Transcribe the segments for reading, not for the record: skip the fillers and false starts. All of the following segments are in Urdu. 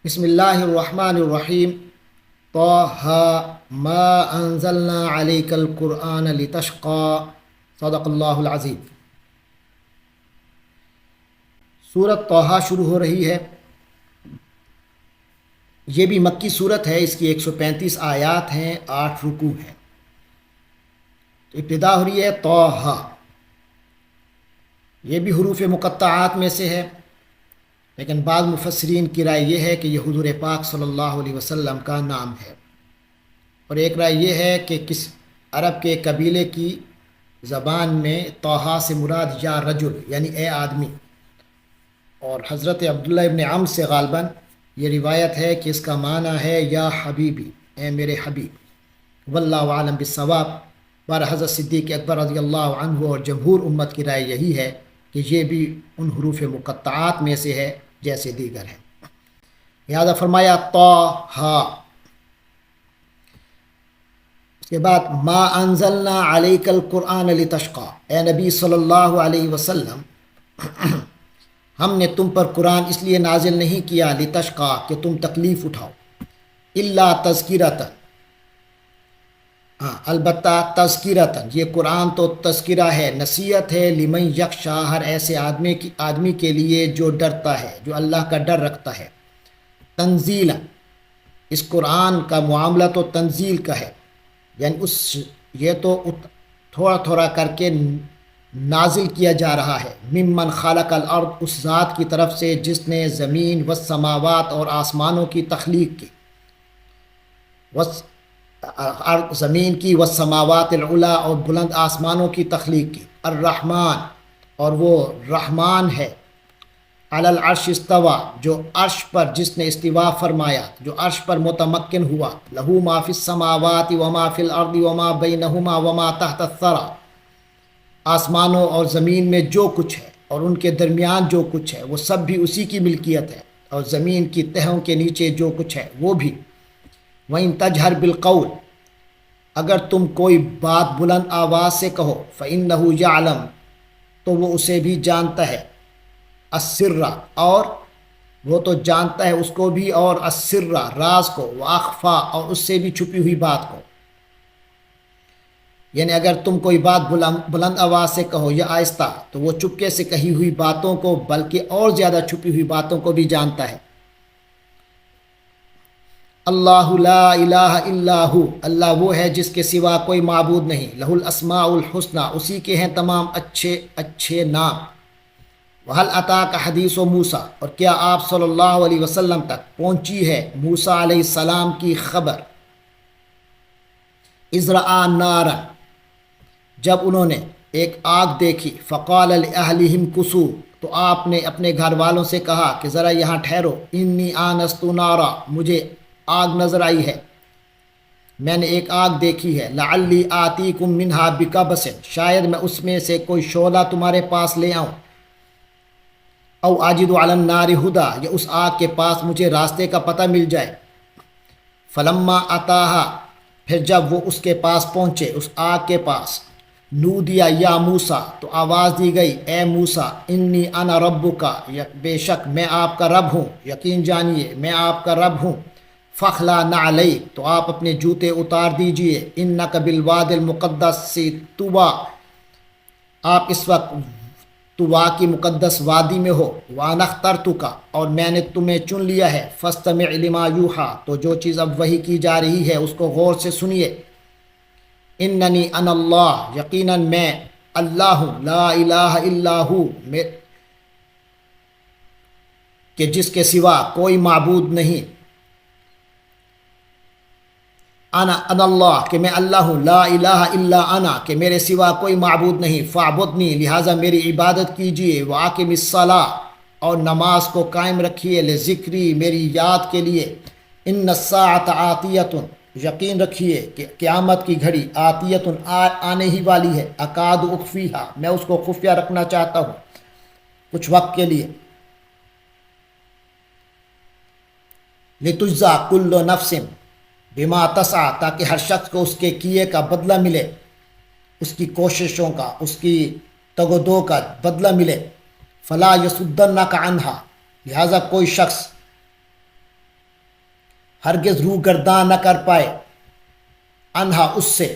بسم اللہ الرحمن الرحیم طہ ما انزلنا علیک القرآن لتشقى صدق اللہ العظیم۔ سورت طہ شروع ہو رہی ہے۔ یہ بھی مکی صورت ہے، اس کی 135 آیات ہیں، 8 رکوع ہیں۔ تو ابتدا ہو رہی ہے طہ، یہ بھی حروف مقطعات میں سے ہے، لیکن بعض مفسرین کی رائے یہ ہے کہ یہ حضور پاک صلی اللہ علیہ وسلم کا نام ہے، اور ایک رائے یہ ہے کہ کس عرب کے قبیلے کی زبان میں طہ سے مراد یا رجل یعنی اے آدمی، اور حضرت عبداللہ ابن عمرو سے غالباً یہ روایت ہے کہ اس کا معنی ہے یا حبیبی، اے میرے حبیب۔ واللہ عالم بالصواب۔ بار حضرت صدیق اکبر رضی اللہ عنہ اور جمہور امت کی رائے یہی ہے کہ یہ بھی ان حروف مقطعات میں سے ہے جیسے دیگر ہیں۔ لہذا فرمایا طہ، اس کے بعد ما انزلنا علیک القرآن لتشقى، اے نبی صلی اللہ علیہ وسلم ہم نے تم پر قرآن اس لیے نازل نہیں کیا لتشقى کہ تم تکلیف اٹھاؤ، الا تذکرۃ، البتہ تذکرۃ، یہ قرآن تو تذکرہ ہے، نصیحت ہے، لمن یخشی، ہر ایسے آدمی کے لیے جو ڈرتا ہے، جو اللہ کا ڈر رکھتا ہے، تنزیلا، اس قرآن کا معاملہ تو تنزیل کا ہے، یعنی یہ تو تھوڑا تھوڑا کر کے نازل کیا جا رہا ہے، ممن خلق الارض، اس ذات کی طرف سے جس نے زمین والسماوات اور آسمانوں کی تخلیق کی، زمین کی، والسماوات العلا، اور بلند آسمانوں کی تخلیق کی، الرحمن، اور وہ رحمان ہے، علی العرش استوى، جو عرش پر جس نے استوا فرمایا، جو عرش پر متمکن ہوا، لہو ما فی السماوات وما فی الارض وما بینہما وما تحت الثری، آسمانوں اور زمین میں جو کچھ ہے اور ان کے درمیان جو کچھ ہے وہ سب بھی اسی کی ملکیت ہے، اور زمین کی تہوں کے نیچے جو کچھ ہے وہ بھی۔ وَإِن تَجْهَرْ بِالْقَوْلِ، اگر تم کوئی بات بلند آواز سے کہو، فَإِنَّهُ يَعْلَمُ، تو وہ اسے بھی جانتا ہے، السر، اور وہ تو جانتا ہے اس کو بھی، اور السر، راز کو، وَأَخْفَى، اور اس سے بھی چھپی ہوئی بات کو۔ یعنی اگر تم کوئی بات بلند آواز سے کہو یا آہستہ، تو وہ چپکے سے کہی ہوئی باتوں کو بلکہ اور زیادہ چھپی ہوئی باتوں کو بھی جانتا ہے۔ اللہ لا الہ الا ہو، اللہ وہ ہے جس کے سوا کوئی معبود نہیں، لہ الاسماء الحسنی، اسی کے ہیں تمام اچھے اچھے نام۔ وہل اتاک حدیث موسیٰ، اور کیا آپ صلی اللہ علیہ وسلم تک پہنچی ہے موسیٰ علیہ السلام کی خبر، اذ رأى نارا، جب انہوں نے ایک آگ دیکھی، فقال لأہلہم کثوا، تو آپ نے اپنے گھر والوں سے کہا کہ ذرا یہاں ٹھہرو، انی آنست نارا، مجھے آگ نظر آئی ہے، میں نے ایک آگ دیکھی ہے، لعلی آتیکم منہا بقبس، شاید میں اس میں سے کوئی شعلہ تمہارے پاس لے آؤں، او اجد علی النار ہدی، یا اس آگ کے پاس مجھے راستے کا پتہ مل جائے۔ فلما اتاہا، پھر جب وہ اس کے پاس پہنچے، اس آگ کے پاس، نودیا یا موسیٰ، تو آواز دی گئی، اے موسیٰ، انی انا ربک، بے شک میں آپ کا رب ہوں، یقین جانیے میں آپ کا رب ہوں، فخلا نعلیک، تو آپ اپنے جوتے اتار دیجئے، انک بالواد المقدس طویٰ، آپ اس وقت طویٰ کی مقدس وادی میں ہو، وانا اخترتک، اور میں نے تمہیں چن لیا ہے، فاستمع لما یوحیٰ، تو جو چیز اب وحی کی جا رہی ہے اس کو غور سے سنیے، اننی انا اللہ، یقیناً میں اللہ ہوں، لا الہ الا ہو، کہ جس کے سوا کوئی معبود نہیں، انا اللہ، کہ میں اللہ ہوں، لا الہ الا انا، کہ میرے سوا کوئی معبود نہیں، فاعبدنی، لہٰذا میری عبادت کیجیے، واقم الصلاۃ، اور نماز کو قائم رکھیے، لذکری، میری یاد کے لیے، ان الساعۃ آتیۃ، یقین رکھیے کہ قیامت کی گھڑی، آتیۃ، آنے ہی والی ہے، اکاد اخفیہا، میں اس کو خفیہ رکھنا چاہتا ہوں کچھ وقت کے لیے، لتجزی کل نفس بما تسعی، تاکہ ہر شخص کو اس کے کیے کا بدلہ ملے، اس کی کوششوں کا، اس کی تگ و دو کا بدلہ ملے، فلا یصدنک عنہا، لہٰذا کوئی شخص ہرگز روح گردان نہ کر پائے، انہا اس سے،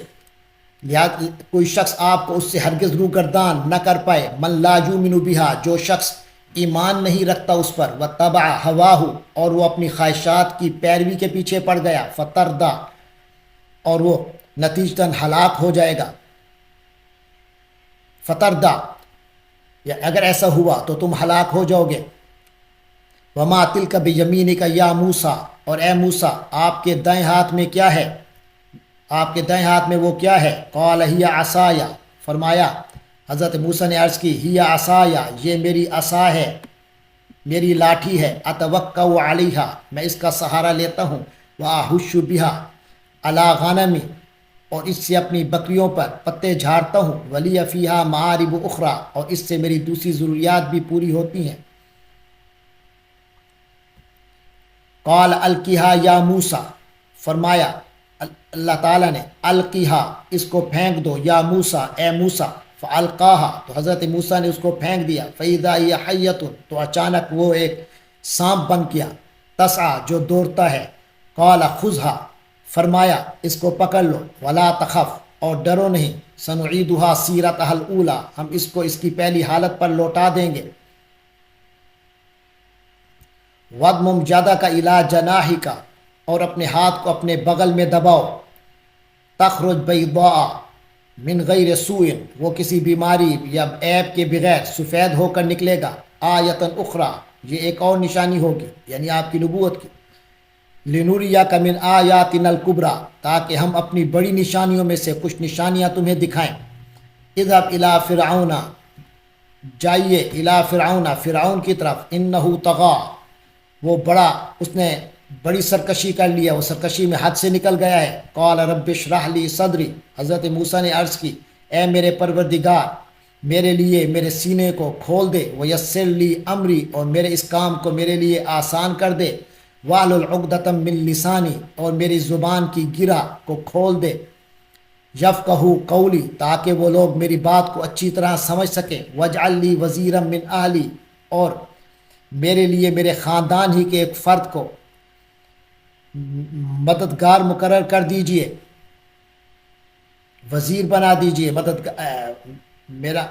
لہذا کوئی شخص آپ کو اس سے ہرگز روح گردان نہ کر پائے، من لا یؤمن بہا، جو شخص ایمان نہیں رکھتا اس پر، واتبع ہواہ، اور وہ اپنی خواہشات کی پیروی کے پیچھے پڑ گیا، فتردہ، اور وہ نتیجتاً ہلاک ہو جائے گا، فتردہ، یا اگر ایسا ہوا تو تم ہلاک ہو جاؤ گے۔ وما تلک بیمینک یا موسیٰ، اور اے موسیٰ آپ کے دائیں ہاتھ میں کیا ہے، آپ کے دائیں ہاتھ میں وہ کیا ہے؟ قال ہی عصایا، فرمایا حضرت موسیٰ نے عرض کی، ہی عصایا، یہ میری عصا ہے، میری لاٹھی ہے، اتوکا علیہا، میں اس کا سہارا لیتا ہوں، واہش بہا علی غنمی، اور اس سے اپنی بکریوں پر پتے جھاڑتا ہوں، ولی فیہا معارب اخری، اور اس سے میری دوسری ضروریات بھی پوری ہوتی ہیں۔ قال القیہا یا موسیٰ، فرمایا اللہ تعالیٰ نے، القیہا، اس کو پھینک دو، یا موسیٰ، اے موسیٰ، فالقاہا، تو حضرت موسیٰ نے اس کو پھینک دیا، فاذا ہی حیۃ، تو اچانک وہ ایک سانپ بن گیا، تسعی، جو دوڑتا ہے، قال خذھا، فرمایا اس کو پکڑ لو، ولا تخف، اور ڈرو نہیں، سنعیدھا سیرتھا الاولی، ہم اس کو اس کی پہلی حالت پر لوٹا دیں گے، وَضْمُمْ يَدَكَ إِلَىٰ جَنَاحِكَ، اور اپنے ہاتھ کو اپنے بغل میں دباؤ، تخرج بيضاء من غیر سوء، وہ کسی بیماری یا عیب کے بغیر سفید ہو کر نکلے گا، آیۃ اخری، یہ ایک اور نشانی ہوگی، یعنی آپ کی نبوت کی، لنُرِيَكَ مِنْ آیاتنا الکبریٰ، تاکہ ہم اپنی بڑی نشانیوں میں سے کچھ نشانیاں تمہیں دکھائیں، اذهب إِلَىٰ فِرْعَوْنَ، جائیے، إِلَىٰ فِرْعَوْنَ، فرعون کی طرف، إِنَّهُ طغیٰ، وہ بڑا، اس نے بڑی سرکشی کر لیا، وہ سرکشی میں حد سے نکل گیا ہے، قال رب اشرح لی صدری، حضرت موسیٰ نے عرض کی، اے میرے پروردگار میرے لیے میرے سینے کو کھول دے، ویسر لی امری، اور میرے اس کام کو میرے لیے آسان کر دے، واحلل عقدۃ من لسانی، اور میری زبان کی گرہ کو کھول دے، یفقہوا قولی، تاکہ وہ لوگ میری بات کو اچھی طرح سمجھ سکیں، واجعل لی وزیرا من اہلی، اور میرے لیے میرے خاندان ہی کے ایک فرد کو مددگار مقرر کر دیجئے، وزیر بنا دیجئے،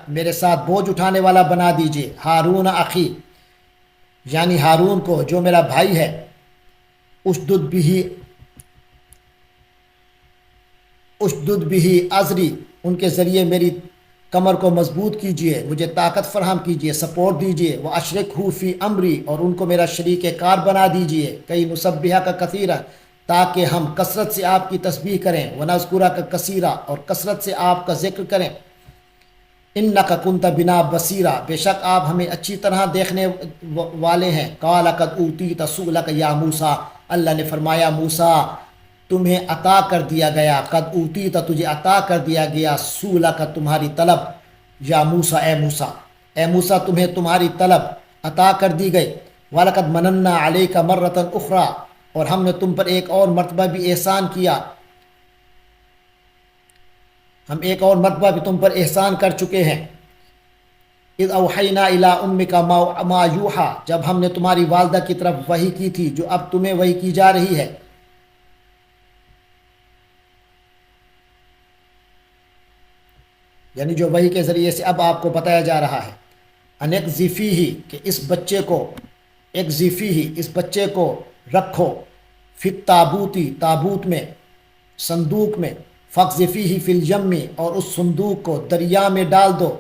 میرے ساتھ بوجھ اٹھانے والا بنا دیجئے، ہارون اخی، یعنی ہارون کو جو میرا بھائی ہے، اشدد بھی ازری، ان کے ذریعے میری کمر کو مضبوط کیجئے، مجھے طاقت فراہم کیجئے، سپورٹ دیجئے، واشرکہ فی امری، اور ان کو میرا شریک کار بنا دیجئے، کئی نسبحک کثیرا، تاکہ ہم کثرت سے آپ کی تسبیح کریں، ونذکرک کثیرا، اور کثرت سے آپ کا ذکر کریں، انک کنت بنا بصیرا، بے شک آپ ہمیں اچھی طرح دیکھنے والے ہیں، قال قد اوتیت سؤلک یا موسیٰ، اللہ نے فرمایا موسیٰ تمہیں عطا کر دیا گیا، قد اوتیت، تجھے عطا کر دیا گیا، سؤلک، تمہاری طلب، یا موسیٰ، اے موسیٰ تمہیں تمہاری طلب عطا کر دی گئی، وَلَقَدْ مَنَنَّا عَلَيْكَ مَرَّةً أُخْرَىٰ، اور ہم نے تم پر ایک اور مرتبہ بھی احسان کیا، ہم ایک اور مرتبہ بھی تم پر احسان کر چکے ہیں، اذ اوحینا الی امک ما یوحیٰ، جب ہم نے تمہاری والدہ کی طرف وحی کی تھی جو اب تمہیں وحی کی جا رہی ہے، یعنی جو وحی کے ذریعے سے اب آپ کو بتایا جا رہا ہے، انقذفی ہی، کہ اس بچے کو، اقذفی ہی، اس بچے کو رکھو، فی التابوتی، تابوت میں، صندوق میں، فاقذفی ہی فی الیم، اور اس صندوق کو دریا میں ڈال دو،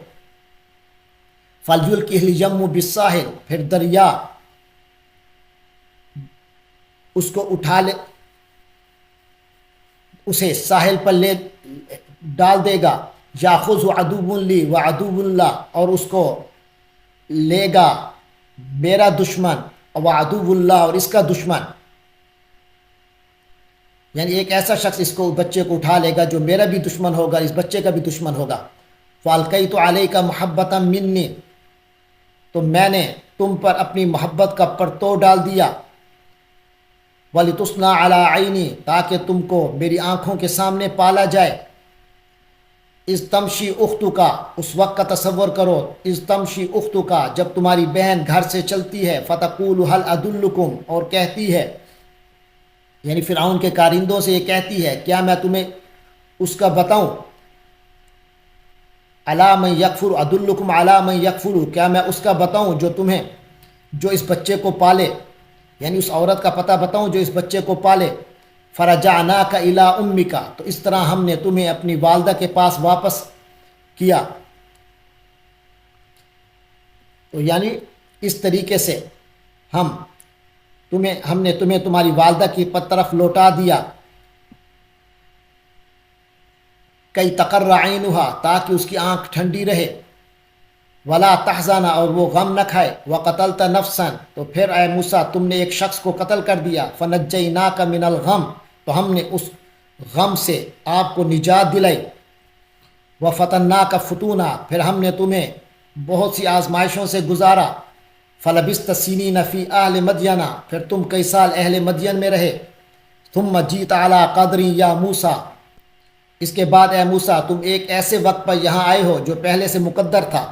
فلیلقہ الیم بالساحل، پھر دریا اس کو اٹھا لے، اسے ساحل پر لے ڈال دے گا، یاخذ عدو لی و عدو اللہ، اور اس کو لے گا میرا دشمن و عدو اللہ، اور اس کا دشمن، یعنی ایک ایسا شخص اس کو، بچے کو اٹھا لے گا جو میرا بھی دشمن ہوگا، اس بچے کا بھی دشمن ہوگا، فَأَلْقَيْتُ عَلَيْكَ مُحَبَّةً مِّنِّي، تو میں نے تم پر اپنی محبت کا پرتو ڈال دیا، وَلِتُصْنَعَ عَلَىٰ عَيْنِي، تاکہ تم کو میری آنکھوں کے سامنے پالا جائے، اِذْ تَمْشِي أُخْتُكَ، اس وقت کا تصور کرو، اِذْ تَمْشِي أُخْتُكَ، جب تمہاری بہن گھر سے چلتی ہے، فَتَقُولُ هَلْ أَدُلُّكُمْ، اور کہتی ہے، یعنی فرعون کے کارندوں سے یہ کہتی ہے کیا میں تمہیں اس کا بتاؤں، علی من یکفر ادلکم علی من یکفر، کیا میں اس کا بتاؤں جو اس بچے کو پالے، یعنی اس عورت کا پتہ بتاؤں جو اس بچے کو پالے۔ فرجعناک الی امک، تو اس طرح ہم نے تمہیں اپنی والدہ کے پاس واپس کیا۔ تو یعنی اس طریقے سے ہم نے تمہیں تمہاری والدہ کی طرف لوٹا دیا، کئی تقر عینھا، تاکہ اس کی آنکھ ٹھنڈی رہے، ولا تحزن، اور وہ غم نہ کھائے، وقتلت نفسا، تو پھر اے موسیٰ تم نے ایک شخص کو قتل کر دیا، فنجیناک من الغم، تو ہم نے اس غم سے آپ کو نجات دلائی، وفتناک فتونا، پھر ہم نے تمہیں بہت سی آزمائشوں سے گزارا، فلبثت سنین فی اہل مدین، پھر تم کئی سال اہل مدین میں رہے، ثم جیت علی قدری یا موسیٰ، اس کے بعد اے موسیٰ تم ایک ایسے وقت پر یہاں آئے ہو جو پہلے سے مقدر تھا،